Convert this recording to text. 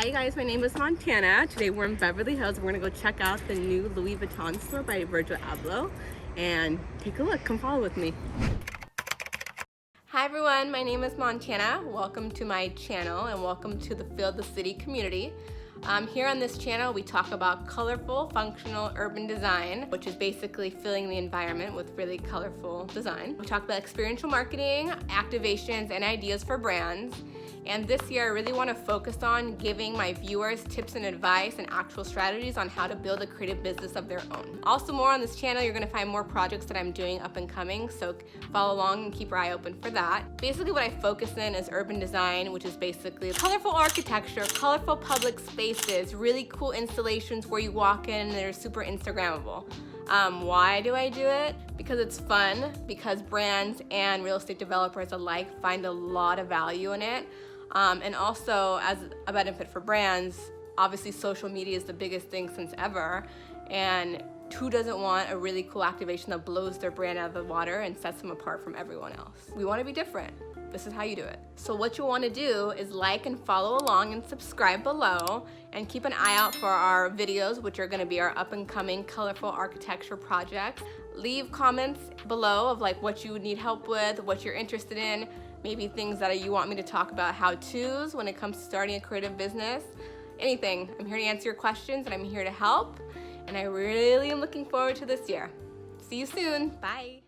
Hi guys, my name is Montana. Today we're in Beverly Hills. We're gonna go check out the new Louis Vuitton store by Virgil Abloh and take a look. Come follow with me. Hi everyone, my name is Montana. Welcome to my channel and welcome to the Fill the City community. Here on this channel we talk about colorful, functional urban design, which is basically filling the environment with really colorful design. We talk about experiential marketing, activations, and ideas for brands. And this year I really want to focus on giving my viewers tips and advice and actual strategies on how to build a creative business of their own. Also more on this channel, you're going to find more projects that I'm doing up and coming, so follow along and keep your eye open for that. Basically what I focus in is urban design, which is basically colorful architecture, colorful public spaces, really cool installations where you walk in and they're super Instagrammable. Why do I do it? Because it's fun, because brands and real estate developers alike find a lot of value in it. And also, as a benefit for brands, obviously social media is the biggest thing since ever, and who doesn't want a really cool activation that blows their brand out of the water and sets them apart from everyone else? We want to be different. This is how you do it. So what you want to do is like and follow along and subscribe below, and keep an eye out for our videos, which are going to be our up and coming colorful architecture projects. Leave comments below of like what you need help with, what you're interested in, maybe things that you want me to talk about, how-tos when it comes to starting a creative business, anything. I'm here to answer your questions and I'm here to help, and I really am looking forward to this year. See you soon. Bye.